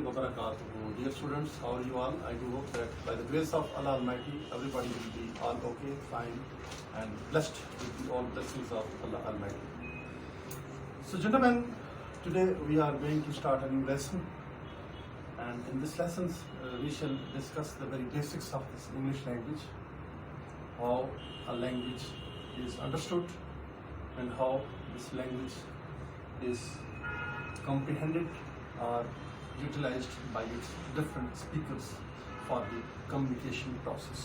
wabarakatuh. Dear students, how are you all? I do hope that by the grace of Allah Almighty, everybody will be all okay, fine, and blessed with the all blessings of Allah Almighty. So gentlemen, today we are going to start a new lesson, and in this lesson we shall discuss the very basics of this English language, how a language is understood and how this language is comprehended or utilized by its different speakers for the communication process.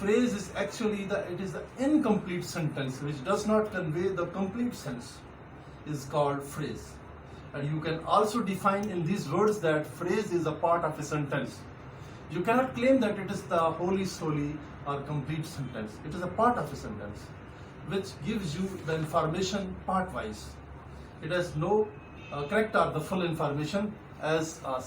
phrase is actually it is the incomplete sentence which does not convey the complete sense is called phrase. And you can also define in these words that phrase is a part of a sentence. You cannot claim that it is the wholly solely or complete sentence. It is a part of a sentence which gives you the information part wise. It has no correct or the full information as a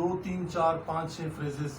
2, 3, 4, 5, 6 phrases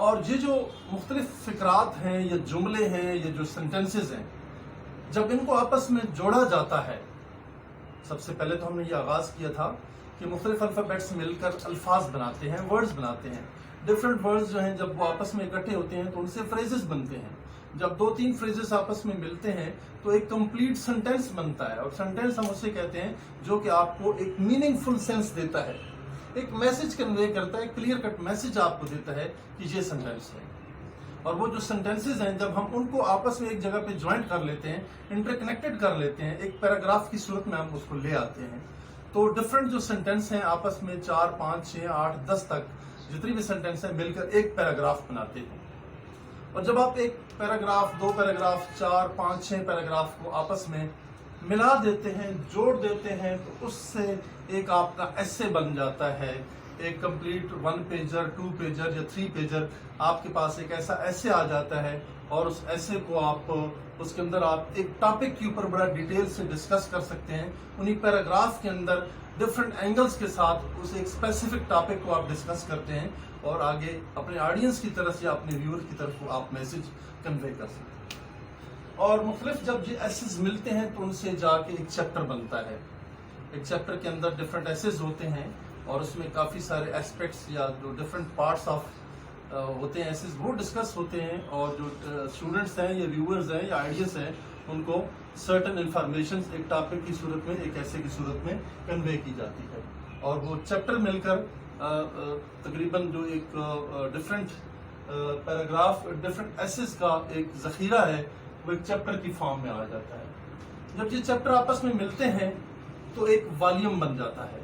اور یہ جو مختلف فقرات ہیں یا جملے ہیں یا جو سینٹنسز ہیں، جب ان کو آپس میں جوڑا جاتا ہے، سب سے پہلے تو ہم نے یہ آغاز کیا تھا کہ مختلف الفابیٹس مل کر الفاظ بناتے ہیں، ورڈز بناتے ہیں. ڈفرینٹ ورڈز جو ہیں جب وہ آپس میں اکٹھے ہوتے ہیں تو ان سے فریزز بنتے ہیں. جب 2-3 فریزز آپس میں ملتے ہیں تو ایک کمپلیٹ سینٹینس بنتا ہے، اور سینٹینس ہم اسے کہتے ہیں جو کہ آپ کو ایک میننگ فل سینس دیتا ہے، ایک میسج کنوے کرتا ہے، کلیئر کٹ میسج آپ کو دیتا ہے کہ یہ سینٹینس ہے. اور وہ جو سینٹینسز ہیں جب ہم ان کو آپس میں ایک جگہ پہ جوائنٹ کر لیتے ہیں، انٹر کنیکٹڈ کر لیتے ہیں، ایک پیراگراف کی صورت میں ہم اس کو لے آتے ہیں، تو ڈفرینٹ جو سینٹینس ہیں آپس میں 4 5 6 8 10 تک جتنی بھی سینٹینس ہیں مل کر ایک پیراگراف بناتے ہیں. اور جب آپ ایک پیراگراف، 2 پیراگراف، 4 5 6 پیراگراف کو آپس میں ملا دیتے ہیں، جوڑ دیتے ہیں، تو اس سے ایک آپ کا ایسے بن جاتا ہے، ایک کمپلیٹ 1 پیجر 2 پیجر یا 3 پیجر آپ کے پاس ایک ایسا ایسے آ جاتا ہے. اور اس ایسے کو آپ اس کے اندر آپ ایک ٹاپک کے اوپر بڑا ڈیٹیل سے ڈسکس کر سکتے ہیں. انہی پیراگراف کے اندر ڈفرینٹ اینگلز کے ساتھ اس ایک اسپیسیفک ٹاپک کو آپ ڈسکس کرتے ہیں اور آگے اپنے آڈینس کی طرف یا اپنے ویور کی طرف آپ میسج کنوے کر سکتے ہیں. اور مختلف جب یہ ایسیز ملتے ہیں تو ان سے جا کے ایک چیپٹر بنتا ہے. ایک چیپٹر کے اندر ڈفرینٹ ایسیز ہوتے ہیں اور اس میں کافی سارے ایسپیکٹس یا جو ڈفرینٹ پارٹس آف ہوتے ہیں ایسیز وہ ڈسکس ہوتے ہیں، اور جو اسٹوڈنٹس ہیں یا ویورز ہیں یا آئیڈیاز ہیں ان کو سرٹن انفارمیشن ایک ٹاپک کی صورت میں، ایک ایسے کی صورت میں کنوے کی جاتی ہے. اور وہ چیپٹر مل کر تقریباً جو ایک ڈفرینٹ پیراگراف، ڈفرینٹ ایسیز کا ایک ذخیرہ ہے، وہ ایک چیپٹر کی فارم میں آ جاتا ہے. جب یہ چیپٹر آپس میں ملتے ہیں تو ایک والیوم بن جاتا ہے.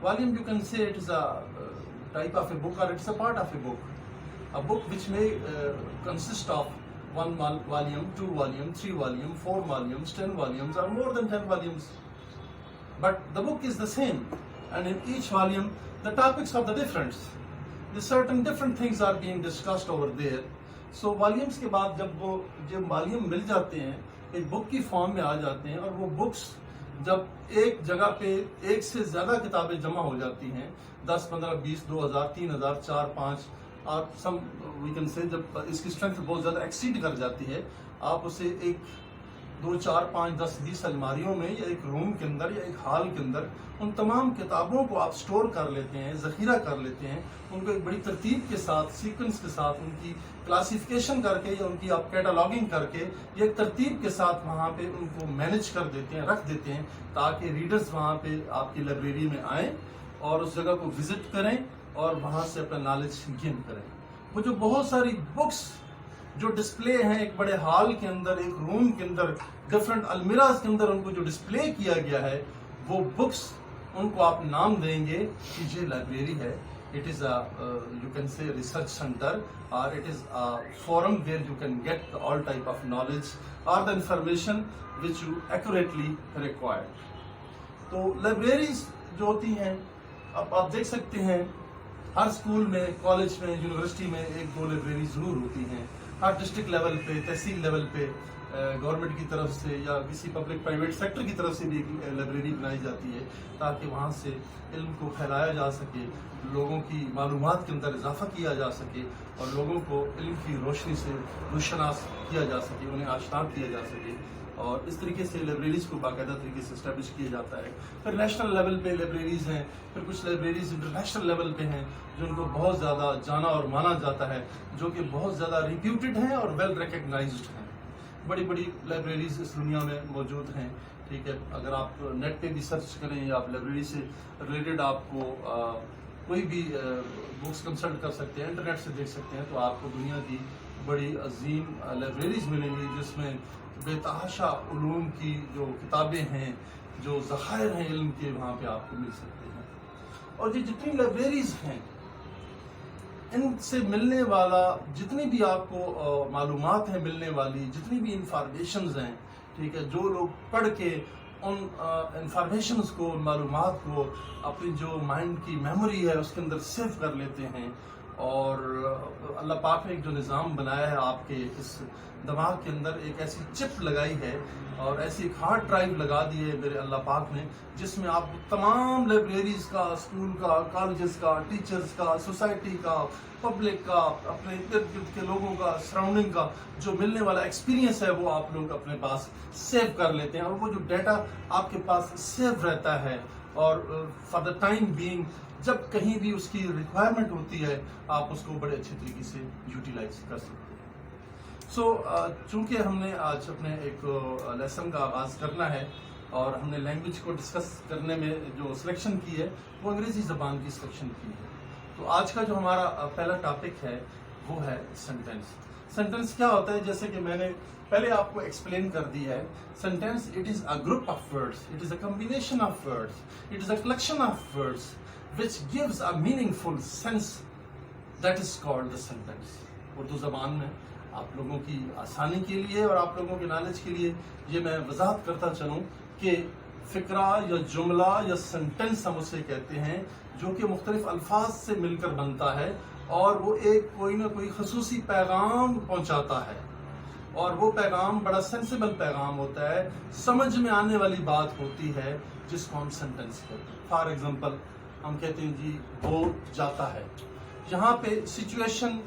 Volume you can say it is a type of a book اور it's a part of a book. A book which may consist of 1 volume, 2 volumes, 3 volumes, 4 volumes, 10 volumes, or more than 10 volumes. But the book is the same, and in each volume, the topics are the different. The certain different things are being discussed over there. So volumes کے بعد جب volume مل جاتے ہیں، ایک book کی form میں آ جاتے ہیں، اور وہ books جب ایک جگہ پہ ایک سے زیادہ کتابیں جمع ہو جاتی ہیں، 10 15 20 2000 3000 4 5 اور سم وی کین سے جب اس کی اسٹرینتھ بہت زیادہ ایکسیڈ کر جاتی ہے، آپ اسے ایک 2 4 5 10 20 الماریوں میں یا ایک روم کے اندر یا ایک ہال کے اندر ان تمام کتابوں کو آپ سٹور کر لیتے ہیں، ذخیرہ کر لیتے ہیں، ان کو ایک بڑی ترتیب کے ساتھ، سیکوینس کے ساتھ، ان کی کلاسیفیکیشن کر کے یا ان کی آپ کیٹالاگنگ کر کے یا ایک ترتیب کے ساتھ وہاں پہ ان کو مینج کر دیتے ہیں، رکھ دیتے ہیں، تاکہ ریڈرز وہاں پہ آپ کی لائبریری میں آئیں اور اس جگہ کو وزٹ کریں اور وہاں سے اپنا نالج گین کریں. وہ جو بہت ساری بکس جو ڈسپلے ہیں ایک بڑے ہال کے اندر، ایک روم کے اندر، ڈفرینٹ المیراز کے اندر ان کو جو ڈسپلے کیا گیا ہے، وہ بکس ان کو آپ نام دیں گے کہ یہ لائبریری ہے. It is you can say research center, or it is a forum where you can get all type of knowledge or the information which you accurately require. تو لائبریریز جو ہوتی ہیں، اب آپ دیکھ سکتے ہیں ہر اسکول میں، کالج میں، یونیورسٹی میں 1-2 لائبریری ضرور ہوتی ہیں. ہر ڈسٹرکٹ لیول پہ، تحصیل لیول پہ گورنمنٹ کی طرف سے یا کسی پبلک پرائیویٹ سیکٹر کی طرف سے بھی ایک لائبریری بنائی جاتی ہے تاکہ وہاں سے علم کو پھیلایا جا سکے، لوگوں کی معلومات کے اندر اضافہ کیا جا سکے اور لوگوں کو علم کی روشنی سے روشناس کیا جا سکے، انہیں آشنا کیا جا سکے. اور اس طریقے سے لائبریریز کو باقاعدہ طریقے سے اسٹیبلش کیا جاتا ہے. پھر نیشنل لیول پہ لائبریریز ہیں، پھر کچھ لائبریریز انٹرنیشنل لیول پہ ہیں جن کو بہت زیادہ جانا اور مانا جاتا ہے، جو کہ بہت زیادہ ریپیوٹڈ ہیں اور ویل ریکگنائزڈ ہیں. بڑی بڑی لائبریریز اس دنیا میں موجود ہیں. ٹھیک ہے، اگر آپ نیٹ پہ بھی سرچ کریں یا آپ لائبریری سے ریلیٹڈ آپ کو کوئی بھی بکس کنسلٹ کر سکتے ہیں، انٹرنیٹ سے دیکھ سکتے ہیں، تو آپ کو دنیا کی بڑی عظیم لائبریریز ملیں گی جس میں بے تحاشا علوم کی جو کتابیں ہیں، جو ذخائر ہیں علم کے، وہاں پہ آپ کو مل سکتے ہیں. اور یہ جتنی لائبریریز ہیں ان سے ملنے والا جتنی بھی آپ کو معلومات ہیں ملنے والی، جتنی بھی انفارمیشنز ہیں، ٹھیک ہے، جو لوگ پڑھ کے ان انفارمیشنز کو، معلومات کو اپنی جو مائنڈ کی میموری ہے اس کے اندر سیو کر لیتے ہیں اور اللہ پاک نے ایک جو نظام بنایا ہے آپ کے اس دماغ کے اندر، ایک ایسی چپ لگائی ہے اور ایسی ایک ہارڈ ڈرائیو لگا دی ہے میرے اللہ پاک نے، جس میں آپ تمام لائبریریز کا، اسکول کا، کالجز کا، ٹیچرز کا، سوسائٹی کا، پبلک کا، اپنے ارد گرد کے لوگوں کا، سراؤنڈنگ کا جو ملنے والا ایکسپیرینس ہے وہ آپ لوگ اپنے پاس سیو کر لیتے ہیں، اور وہ جو ڈیٹا آپ کے پاس سیو رہتا ہے، اور فار دا ٹائم بینگ جب کہیں بھی اس کی ریکوائرمنٹ ہوتی ہے آپ اس کو بڑے اچھے طریقے سے یوٹیلائز کر سکتے ہیں۔ چونکہ ہم نے آج اپنے ایک لیسن کا آغاز کرنا ہے اور ہم نے لینگویج کو ڈسکس کرنے میں جو سلیکشن کی ہے وہ انگریزی زبان کی سلیکشن کی ہے، تو آج کا جو ہمارا پہلا ٹاپک ہے وہ ہے سینٹینس۔ سینٹینس کیا ہوتا ہے؟ جیسے کہ میں نے پہلے آپ کو ایکسپلین کر دی ہے، sentence it is a group of words, it is a combination of words, it is a collection of words which gives a meaningful sense, that is called the sentence۔ Urdu زبان میں آپ لوگوں کی آسانی کے لیے اور آپ لوگوں کے نالج کے لیے یہ میں وضاحت کرتا چلوں کہ فقرہ یا جملہ یا سینٹنس ہم اسے کہتے ہیں جو کہ مختلف الفاظ سے مل کر بنتا ہے اور وہ ایک کوئی نہ کوئی خصوصی پیغام پہنچاتا ہے، اور وہ پیغام بڑا سینسیبل پیغام ہوتا ہے، سمجھ میں آنے والی بات ہوتی ہے جس کو ہم سینٹنس کہتے ہیں۔ فار ایگزامپل ہم کہتے ہیں جی وہ جاتا ہے، یہاں پہ سچویشن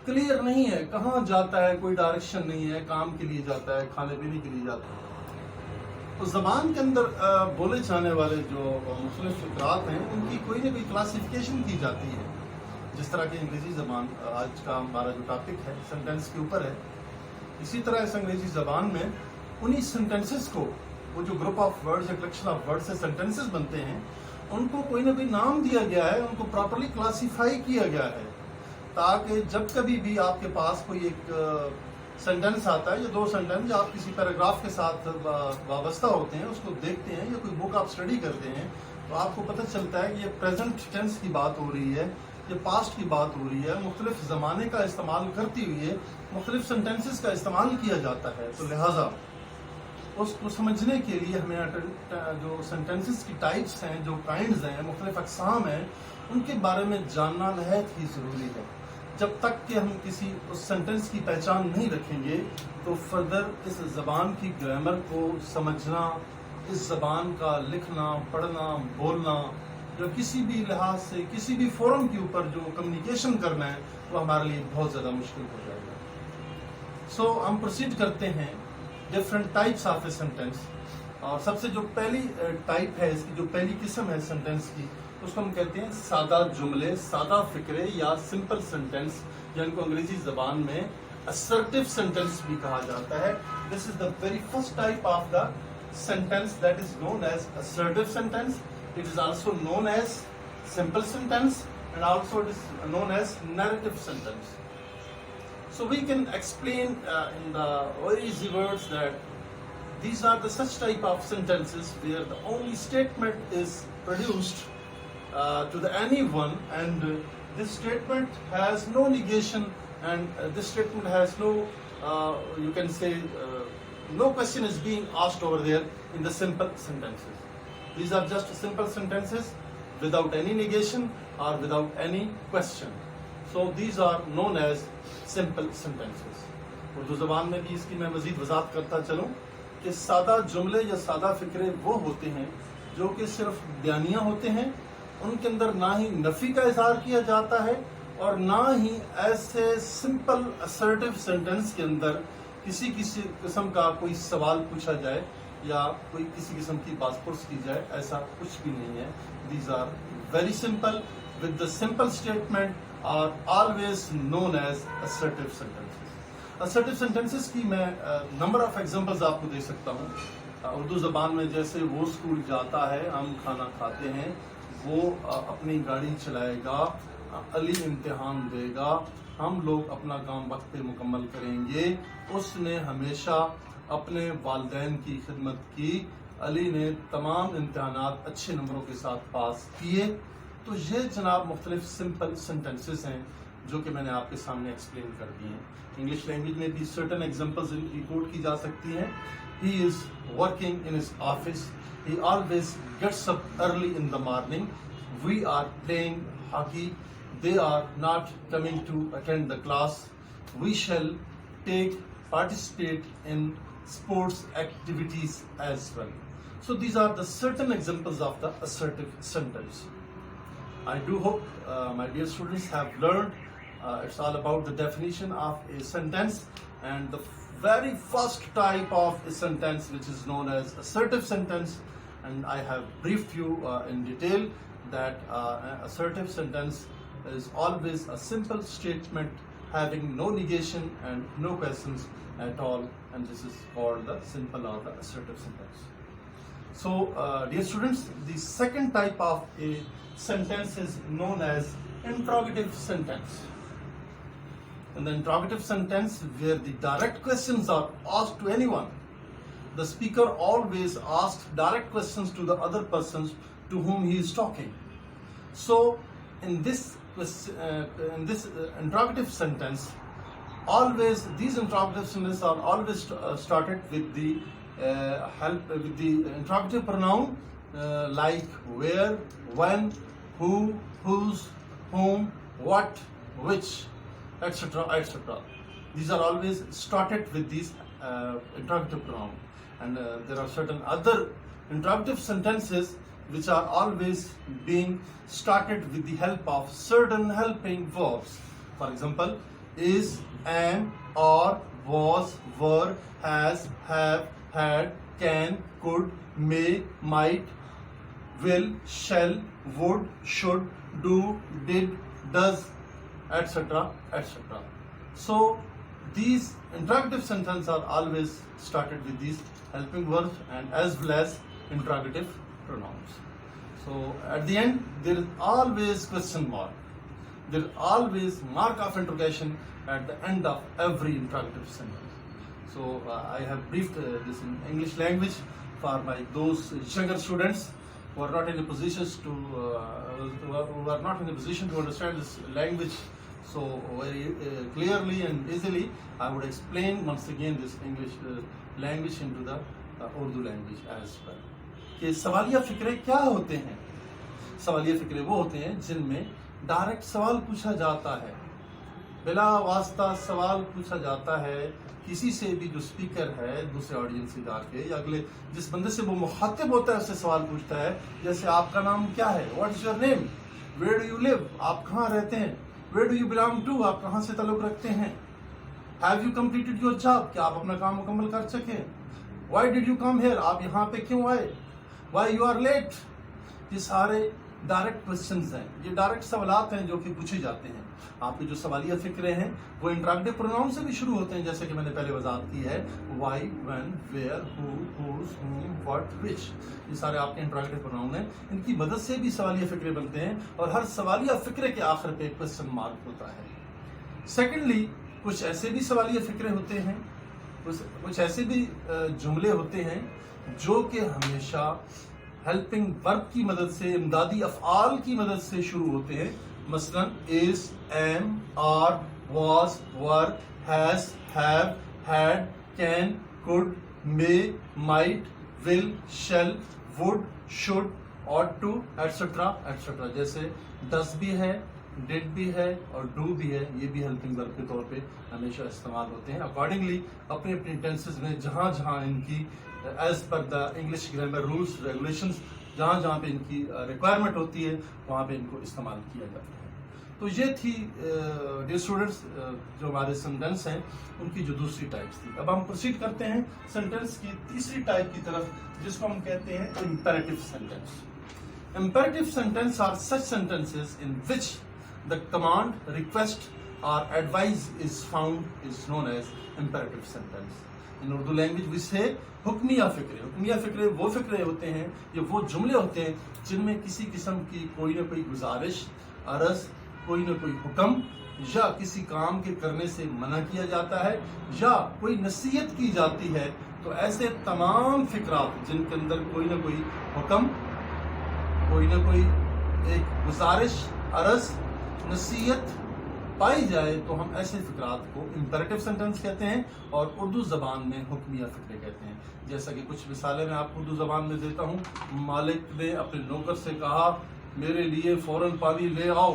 کلیئر نہیں ہے، کہاں جاتا ہے، کوئی ڈائریکشن نہیں ہے، کام کے لیے جاتا ہے، کھانے پینے کے لیے جاتا ہے۔ تو زبان کے اندر بولے جانے والے جو مختلف فقرات ہیں ان کی کوئی نہ کوئی کلاسیفیکیشن کی جاتی ہے، جس طرح کی انگریزی زبان آج کا ہمارا جو ٹاپک ہے سینٹینس کے اوپر ہے، اسی طرح اس انگریزی زبان میں انہی سینٹینسز کو، وہ جو گروپ آف ورڈز یا کلیکشن آف ورڈ سے سینٹینسز بنتے ہیں، ان کو کوئی نہ کوئی نام دیا گیا ہے، ان کو پراپرلی کلاسیفائی کیا گیا ہے، تاکہ جب کبھی بھی آپ کے پاس کوئی ایک سینٹینس آتا ہے یا دو سینٹینس جو آپ کسی پیراگراف کے ساتھ وابستہ ہوتے ہیں، اس کو دیکھتے ہیں یا کوئی بک آپ اسٹڈی کرتے ہیں تو آپ کو پتہ چلتا ہے کہ یہ پریزنٹ ٹینس کی بات ہو رہی ہے، یہ پاسٹ کی بات ہو رہی ہے، مختلف زمانے کا استعمال کرتی ہوئی ہے، مختلف سینٹینسز کا استعمال کیا جاتا ہے، تو لہٰذا اس کو سمجھنے کے لیے ہمیں جو سینٹینسز کی ٹائپس ہیں، جو کائنڈز ہیں، مختلف اقسام ہیں، ان کے بارے میں جاننا نہایت ہی ضروری ہے۔ جب تک کہ ہم کسی اس سینٹینس کی پہچان نہیں رکھیں گے تو فردر اس زبان کی گرامر کو سمجھنا، اس زبان کا لکھنا، پڑھنا، بولنا، جو کسی بھی لحاظ سے کسی بھی فورم کے اوپر جو کمیونیکیشن کرنا ہے وہ ہمارے لیے بہت زیادہ مشکل ہو جائے گا۔ سو ہم پروسیڈ کرتے ہیں different types of a sentence, اور سب سے جو پہلی ٹائپ ہے، اس کی جو پہلی قسم ہے سینٹینس کی، اس کو ہم کہتے ہیں سادہ جملے، سادہ فقرے یا سمپل سینٹینس، جن کو انگریزی زبان میں assertive sentence بھی کہا جاتا ہے۔ This is the very first type of the sentence that is known as assertive sentence. It is also known as simple sentence and also it is known as narrative sentence. So we can explain in the very easy words that these are the such type of sentences where the only statement is produced to the anyone, and this statement has no negation, and this statement has no you can say no question is being asked over there in the simple sentences. These are just simple sentences without any negation or without any question. So these are known as simple sentences. Urdu زبان میں بھی اس کی میں مزید وضاحت کرتا چلوں کہ سادہ جملے یا سادہ فقرے وہ ہوتے ہیں جو کہ صرف بیانیہ ہوتے ہیں، ان کے اندر نہ ہی نفی کا اظہار کیا جاتا ہے اور نہ ہی ایسے سمپل اسرٹیو سینٹینس کے اندر کسی قسم کا کوئی سوال پوچھا جائے یا کوئی کسی قسم کی بات پرس کی جائے، ایسا کچھ بھی نہیں ہے۔ These are very simple with the simple statement are always known as assertive sentences. Assertive sentences کی میں نمبر آف ایگزامپلز آپ کو دے سکتا ہوں۔ اردو زبان میں جیسے وہ اسکول جاتا ہے، ہم کھانا کھاتے ہیں، وہ اپنی گاڑی چلائے گا، علی امتحان دے گا، ہم لوگ اپنا کام وقت پہ مکمل کریں گے، اس نے ہمیشہ اپنے والدین کی خدمت کی، علی نے تمام امتحانات اچھے نمبروں کے ساتھ پاس کیے۔ تو یہ جناب مختلف سمپل سینٹینسز ہیں جو کہ میں نے آپ کے سامنے ایکسپلین کر دی ہیں۔ انگلش لینگویج میں بھی سرٹن ایگزامپلز ریکارڈ کی جا سکتی ہیں۔ He is working in his office. He always gets up early in the morning. We are playing hockey. they are not coming to attend the class, we shall participate in sports activities as well. So these are the certain examples of the assertive sentence. I do hope my dear students have learned. It's all about the definition of a sentence, and the very first type of a sentence, which is known as assertive sentence, and I have briefed you in detail that an assertive sentence is always a simple statement having no negation and no questions at all, and this is called the simple or the assertive sentence. So dear students, the second type of a sentence is known as interrogative sentence. In the interrogative sentence, where the direct questions are asked to anyone, the speaker always asks direct questions to the other persons to whom he is talking. So in this interrogative sentence, these interrogative sentences are always started with the interrogative pronoun like where, when, who, whose, whom, what, which, etc., etc. These are always started with these interrogative pronoun, and there are certain other interrogative sentences which are always being started with the help of certain helping verbs. For example, is, am, are, was, were, has, have, had, can, could, may, might, will, shall, would, should, do, did, does, etc., etc. So these interrogative sentences are always started with these helping verbs and as well as interrogative pronouns. So at the end, there is always question mark. There is always mark of interrogation at the end of every interrogative sentence. So I have briefed this in English language for those younger students who are not in a position to understand this language so very clearly and easily. I would explain once again this English language into the Urdu language as well. کہ سوالیہ فکرے کیا ہوتے ہیں؟ سوالیہ فکرے وہ ہوتے ہیں جن میں direct سوال پوچھا جاتا ہے، بلا واسطہ سوال پوچھا جاتا ہے کسی سے بھی جو اسپیکر ہے دوسرے آڈینس سے جا کے یا اگلے جس بندے سے وہ مخاطب ہوتا ہے اس سے سوال پوچھتا ہے، جیسے آپ کا نام کیا ہے، what is your name, where do you live, آپ کہاں رہتے ہیں، where do you belong to, آپ کہاں سے تعلق رکھتے ہیں، have you completed your job, کیا آپ اپنا کام مکمل کر چکے، why did you come here, آپ یہاں پہ کیوں آئے، وائی یو آر لیٹ. یہ سارے ڈائریکٹ کوشچنز ہیں، یہ ڈائریکٹ سوالات ہیں جو کہ پوچھے جاتے ہیں. آپ کے جو سوالیہ فکرے ہیں وہ انٹراگیٹو پروناؤن سے بھی شروع ہوتے ہیں، جیسے کہ میں نے پہلے وضاحت کی ہے، why, when, where, who, whose, whom, what, which. یہ سارے آپ کے انٹراگیٹو پروناؤن ہیں، ان کی مدد سے بھی سوالیہ فکرے بنتے ہیں اور ہر سوالیہ فکرے کے آخر پہ ایک کوشچن مارک ہوتا ہے. سیکنڈلی، کچھ ایسے بھی سوالیہ فکرے ہوتے ہیں، کچھ ایسے بھی جملے ہوتے ہیں جو کہ ہمیشہ ہیلپنگ ورب کی مدد سے، امدادی افعال کی مدد سے شروع ہوتے ہیں. مثلا is, am, are, was, were, has, have, had, can, could, may, might, will, shall, would, should, ought to, etc., etc. جیسے does بھی ہے، did بھی ہے اور do بھی ہے، یہ بھی ہیلپنگ ورب کے طور پہ ہمیشہ استعمال ہوتے ہیں. اکارڈنگلی اپنے اپنے ٹینسز میں جہاں جہاں ان کی as per the English grammar rules regulations جہاں جہاں پہ ان کی ریکوائرمنٹ ہوتی ہے وہاں پہ ان کو استعمال کیا جاتا ہے. تو یہ تھی ڈیئر اسٹوڈنٹس جو ہمارے سینٹینس ہیں ان کی جو دوسری ٹائپس تھی. اب ہم پروسیڈ کرتے ہیں سینٹینس کی تیسری ٹائپ کی طرف جس کو ہم کہتے ہیں imperative sentence. Imperative sentence are such sentences in which the command, request or advice is found is known as imperative sentence. In Urdu language we say حکمیہ فکرے. حکمیہ فکرے وہ فکرے ہوتے ہیں، یہ وہ جملے ہوتے ہیں جن میں کسی قسم کی کوئی نہ کوئی گزارش، عرض، کوئی نہ کوئی حکم یا کسی کام کے کرنے سے منع کیا جاتا ہے یا کوئی نصیحت کی جاتی ہے. تو ایسے تمام فکرات جن کے اندر کوئی نہ کوئی حکم، کوئی نہ کوئی ایک گزارش، عرض، نصیحت پائی جائے تو ہم ایسے فکرات کو امپیریٹو سینٹینس کہتے ہیں اور اردو زبان میں حکمیہ فکرے کہتے ہیں. جیسا کہ کچھ مثالیں میں آپ کو اردو زبان میں دیتا ہوں. مالک نے اپنے نوکر سے کہا میرے لیے فوراً پانی لے آؤ.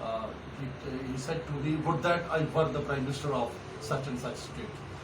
he said to me, would that I were the prime minister of such and such state.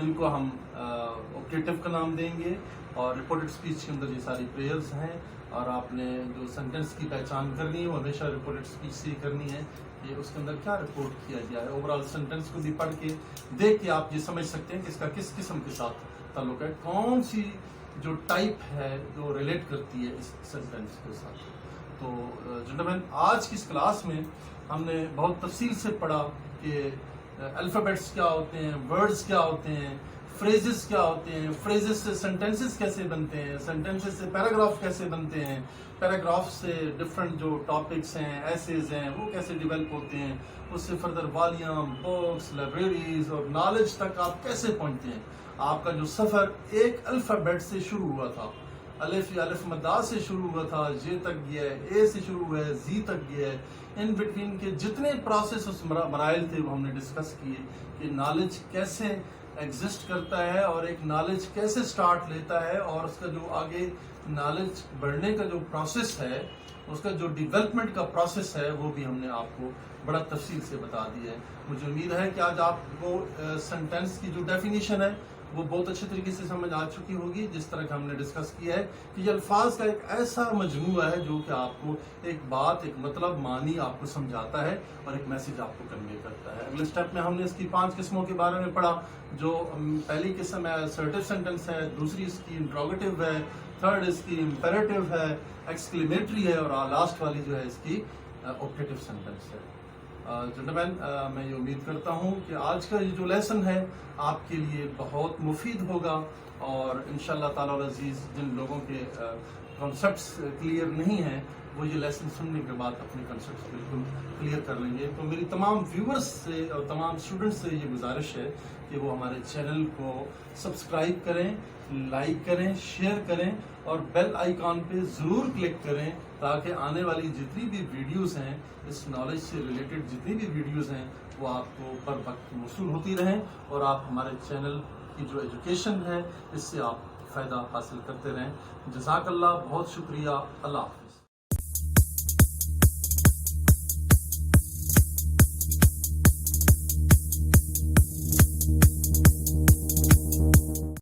ان کو ہم آپٹیٹو کا نام دیں گے، اور رپورٹڈ اسپیچ کے اندر یہ ساری پریئرز ہیں، اور آپ نے جو سینٹنس کی پہچان کرنی ہے وہ ہمیشہ رپورٹڈ اسپیچ سے ہی کرنی ہے کہ اس کے اندر کیا رپورٹ کیا گیا ہے۔ اوور آل سینٹنس کو بھی پڑھ کے دیکھ کے آپ یہ سمجھ سکتے ہیں کہ اس کا کس قسم کے ساتھ تعلق ہے، کون سی جو ٹائپ ہے جو ریلیٹ کرتی ہے اس سینٹنس کے ساتھ۔ تو جنٹلمین، آج کی اس کلاس میں ہم نے بہت تفصیل سے پڑھا کہ الفابیٹس کیا ہوتے ہیں، ورڈز کیا ہوتے ہیں، فریزز کیا ہوتے ہیں، فریزز سے سینٹنسز کیسے بنتے ہیں، سینٹنسز سے پیراگراف کیسے بنتے ہیں، پیراگراف سے ڈفرنٹ جو ٹاپکس ہیں، ایسیز ہیں، وہ کیسے ڈیولپ ہوتے ہیں، اس سے فردر والیوم، بکس، لائبریریز اور نالج تک آپ کیسے پہنچتے ہیں۔ آپ کا جو سفر ایک الفابیٹ سے شروع ہوا تھا، الف یا الف مدہ سے شروع ہوا تھا، جے تک گیا ہے، اے سے شروع ہوا ہے، زی تک گیا ہے، ان بٹوین کے جتنے پروسیس اس مراحل تھے وہ ہم نے ڈسکس کیے کہ نالج کیسے ایگزسٹ کرتا ہے، اور ایک نالج کیسے سٹارٹ لیتا ہے، اور اس کا جو آگے نالج بڑھنے کا جو پروسیس ہے، اس کا جو ڈیولپمنٹ کا پروسیس ہے، وہ بھی ہم نے آپ کو بڑا تفصیل سے بتا دیا ہے۔ مجھے امید ہے کہ آج آپ کو سینٹینس کی جو ڈیفینیشن ہے وہ بہت اچھے طریقے سے سمجھ آ چکی ہوگی، جس طرح کہ ہم نے ڈسکس کیا ہے کہ یہ الفاظ کا ایک ایسا مجموعہ ہے جو کہ آپ کو ایک بات، ایک مطلب، معنی آپ کو سمجھاتا ہے اور ایک میسج آپ کو کنوے کرتا ہے۔ اگلے سٹیپ میں ہم نے اس کی 5 قسموں کے بارے میں پڑھا۔ جو پہلی قسم ہے assertive سینٹنس ہے، دوسری اس کی انٹروگیٹو ہے، تھرڈ اس کی امپیریٹو ہے، ایکسکلیمیٹری ہے، اور لاسٹ والی جو ہے اس کی آپٹیٹو سینٹنس ہے۔ جنٹلمین، میں یہ امید کرتا ہوں کہ آج کا یہ جو لیسن ہے آپ کے لیے بہت مفید ہوگا، اور انشاءاللہ تعالی العزیز جن لوگوں کے کانسیپٹس کلیئر نہیں ہیں وہ یہ لیسن سننے کے بعد اپنے کنسیپٹس بالکل کلیئر کر لیں گے۔ تو میری تمام ویورز سے اور تمام اسٹوڈنٹس سے یہ گزارش ہے کہ وہ ہمارے چینل کو سبسکرائب کریں، لائک کریں، شیئر کریں، اور بیل آئیکن پہ ضرور کلک کریں تاکہ آنے والی جتنی بھی ویڈیوز ہیں، اس نالج سے ریلیٹڈ جتنی بھی ویڈیوز ہیں، وہ آپ کو بر وقت موصول ہوتی رہیں، اور آپ ہمارے چینل کی جو ایجوکیشن ہے اس سے آپ فائدہ حاصل کرتے رہیں۔ جزاک اللہ، بہت شکریہ، اللہ حافظ۔